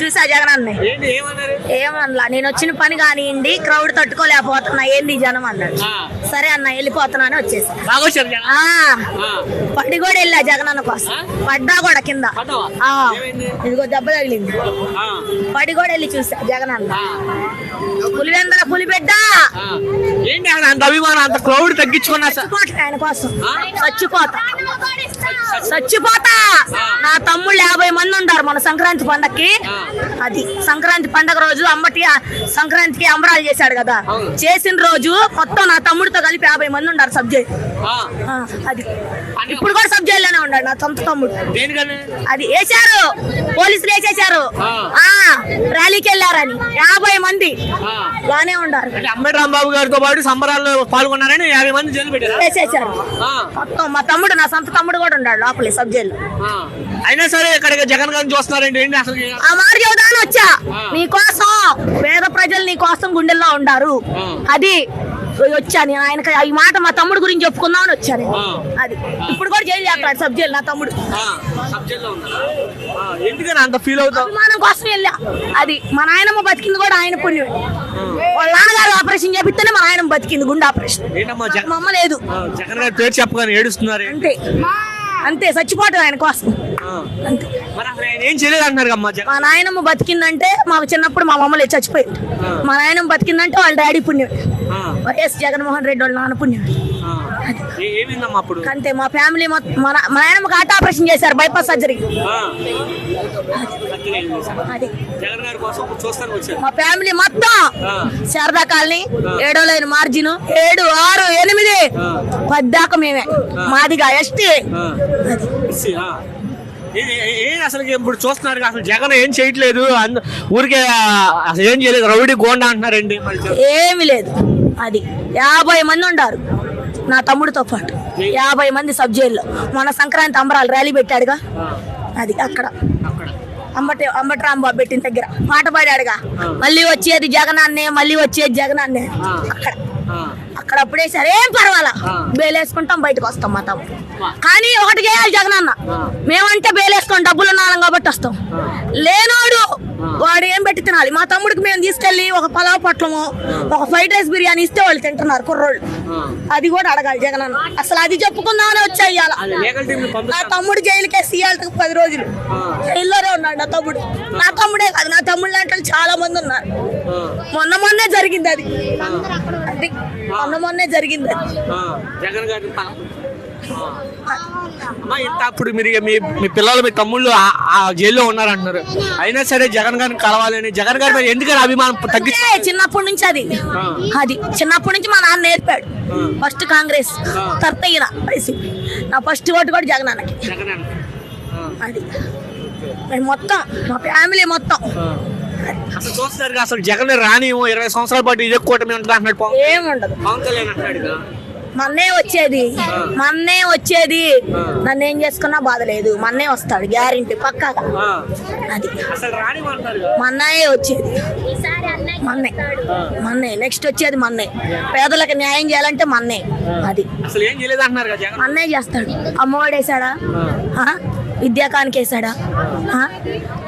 చూసా జగన్ అన్నయ్య ఏమన్నా నేను వచ్చిన పని కానివ్వండి క్రౌడ్ తట్టుకోలేకపోతున్నా ఏంది జనం అన్నాడు. సరే అన్న వెళ్ళిపోతున్నా అని వచ్చేసా. పడి కూడా వెళ్ళా జగన్ అన్న కోసం, పడ్డా కూడా కింద ఇదిగో దెబ్బ తగిలింది. పడి కూడా వెళ్ళి చూసా జగన్ అన్న. పులివెందల పులిబిడ్డ ఏంటి అంత అభిమానం, అంత క్రౌడ్ తగ్గించుకున్నా ఆయన కోసం చచ్చిపోతా. నా తమ్ముళ్ళు 50 మంది ఉంటారు మన సంక్రాంతి పండగకి. అది సంక్రాంతి పండగ రోజు అమ్మటి సంక్రాంతికి అంబరాలు చేశాడు కదా, చేసిన రోజు మొత్తం నా తమ్ముడితో కలిపి 50 మంది ఉంటారు సబ్జెక్ట్. అది ఇప్పుడు కూడా సబ్జెక్ట్ లోనే ఉన్నాడు నా సొంత తమ్ముడు. అది వేసారు పోలీసులు వేసేసారు, ర్యాలీకి వెళ్ళారని 50 మంది బానే ఉండారు. అంబటి రాంబాబు గారితో పాటు సంబరాల్లో పాల్గొన్నారని 50 మంది జైలు పెట్టారు, వేసేసారు మొత్తం. మా తమ్ముడు నా సొంత తమ్ముడు కూడా ఉన్నాడు లోపలి సబ్జెక్ట్. అయినా సరే ఇక్కడ జగన్ గారిని చూస్తున్నారండి ఏంటి అసలు? ఆ మాట చెబుదాని వచ్చా నీకోసం, పేద ప్రజలు నీ కోసం గుండెల్లో ఉండారు. అది వచ్చా నేను ఆయనకి ఈ మాట మా తమ్ముడు గురించి చెప్పుకుందామని వచ్చాను. అది ఇప్పుడు కూడా జైలు చేస్తాడు సబ్జెక్ట్ నా తమ్ముడు. ఎందుకని అంత ఫీల్ అవుతావు? అభిమానం కోసం వెళ్ళా. అది మా నాయనమ్మ బతికింది కూడా ఆయన పుణ్యం. వాళ్ళ నాన్నగారు ఆపరేషన్ చేపిస్తేనే మా నాయనమ్మ బతికింది, గుండె ఆపరేషన్. మా అమ్మ లేదు. జగన్ గారి పేరు చెప్పగానే ఏడుస్తున్నారు. అంతే అంతే, చచ్చిపోవటం ఆయన కోసం. అంతే. ఏం చేయలేదు అంటున్నారు. మా నాయనమ్మ బతికిందంటే మాకు చిన్నప్పుడు మా మమ్మల్ని చచ్చిపోయింది. మా నాయనమ్మ బతికిందంటే వాళ్ళ డాడీ పుణ్యం, వైఎస్ జగన్మోహన్ రెడ్డి వాళ్ళ నాన్న పుణ్యం. అంతే. మా ఫ్యామిలీ మా నాయనమ్మకి హార్ట్ ఆపరేషన్ చేశారు, బైపాస్ సర్జరీ. మా ఫ్యామిలీ మొత్తం శారదా కాలనీ 7వ లైన్ మార్జిన్ 7, 6, 8, 10 దాకా మేమే. మాదిగా ఎస్టీ. అసలు ఇప్పుడు చూస్తున్నారు అసలు జగన్ ఏం చేయట్లేదు, ఊరికే అసలు ఏం చేయలేదు, రౌడీ గోండా అంటున్నారండి. ఏమి లేదు. అది 50 మంది ఉండారు నా తమ్ముడితో పాటు, 50 మంది సబ్ జైల్లో. మన సంక్రాంతి అంబరాలు ర్యాలీ పెట్టాడుగా, అది అక్కడ అంబటి రాంబాబు పెట్టిన దగ్గర పాట పాడాడుగా, మళ్ళీ వచ్చేది జగన్ అన్నే, మళ్ళీ వచ్చేది జగన్ అన్నే. అక్కడ అప్పుడే సరే ఏం పర్వాలా, బేలేసుకుంటాం బయటకు వస్తాం మా తమ్ముడు. కానీ ఒకటి చేయాలి జగన్ అన్న, మేమంటే బేలేసుకొని డబ్బులు ఉన్నాం కాబట్టి వస్తాం. లేనోడు వాడు ఏం పెట్టి తినాలి. మా తమ్ముడికి మేము తీసుకెళ్లి ఒక పలావ్ పొట్లము, ఒక ఫ్రైడ్ రైస్ బిర్యానీ ఇస్తే వాళ్ళు తింటున్నారు కుర్రోళ్ళు. అది కూడా అడగాలి జగన్ అన్న. అసలు అది చెప్పుకుందామని వచ్చేయాల. నా తమ్ముడు జైలుకే సీయాలకి 10 రోజులు జైల్లోనే ఉన్నాడు నా తమ్ముడు. నా తమ్ముడే కాదు, నా తమ్ముడు లాంటి చాలా మంది ఉన్నారు. మొన్నే జరిగింది అది, మొన్నే జరిగింది అది. అప్పుడు మీరు మీ పిల్లలు మీ తమ్ముళ్ళు ఆ జైల్లో ఉన్నారంటున్నారు, అయినా సరే జగన్ గారిని కలవాలని, జగన్ గారి మీద ఎందుకని అభిమానం తగ్గి? చిన్నప్పటి నుంచి అది చిన్నప్పటి నుంచి మా నాన్న నేర్పాడు. ఫస్ట్ కాంగ్రెస్, తర్వాత ఈయన వైసీపీ. నా ఫస్ట్ ఓటు కూడా జగన్ అన్నకి. అది మొత్తం మా ఫ్యామిలీ మొత్తం. అసలు చూస్తారు అసలు జగన్ రాని 20 సంవత్సరాల పాటు ఇదే కూటమి ఉంటుంది అంటున్నాడు. ఏముండదు, మన్నే వచ్చేది నన్ను ఏం చేసుకున్నా బాధ లేదు. మన్నే వస్తాడు గ్యారెంటీ పక్కాగా. అది మన్నయే వచ్చేది, మన్నే నెక్స్ట్ వచ్చేది మన్నే. పేదలకు న్యాయం చేయాలంటే మన్నే. అది మన్నే చేస్తాడు. అమ్మఒడి వేసాడా, విద్యాకానికి వేసాడా,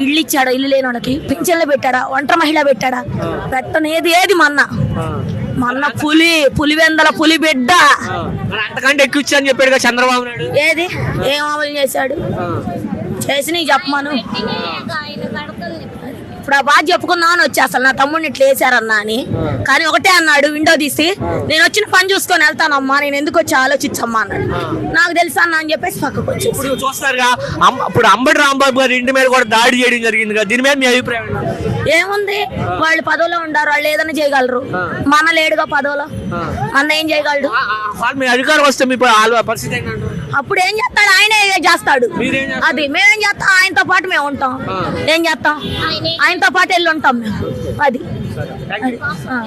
ఇల్లు ఇచ్చాడా, ఇల్లు లేని వాళ్ళకి పింఛన్లు పెట్టాడా, ఒంటరి మహిళ పెట్టాడా? పెట్టనేది ఏది మొన్న పులివెందల పులి బిడ్డ. అంతకంటే ఎక్కువ ఇచ్చని చెప్పాడు చంద్రబాబు నాయుడు. ఏది ఏం అమలు చేశాడు? చేసి చెప్పమాను. ఇప్పుడు ఆ బాధ చెప్పుకుందామని వచ్చి అసలు నా తమ్ముడిని ఇట్లా వేసారన్నా అని. కానీ ఒకటే అన్నాడు, విండో తీసి నేను వచ్చిన పని చూసుకొని వెళ్తానమ్మా, నేను ఎందుకు వచ్చి ఆలోచించమ్మా అన్నాడు. నాకు తెలుసా అన్న అని చెప్పేసి పక్కకు వచ్చి. ఇప్పుడు చూస్తారుగా ఇప్పుడు అంబటి రాంబాబు గారి ఇంటి మీద కూడా దాడి చేయడం జరిగింది కదా, దీని మీద మీ అభిప్రాయం? ఏముంది, వాళ్ళు పదవిలో ఉండారు, వాళ్ళు ఏదైనా చేయగలరు. మన లేడుగా పదవిలో, మన ఏం చేయగలడు? మీ అధికారం వస్తే మీ పరిస్థితి అప్పుడు ఏం చేస్తాడు? ఆయనే చేస్తాడు. అది మేమేం చేస్తాం? ఆయనతో పాటు మేము ఉంటాం. ఏం చేస్తాం? ఆయనతో పాటు వెళ్ళి ఉంటాం మేము. అది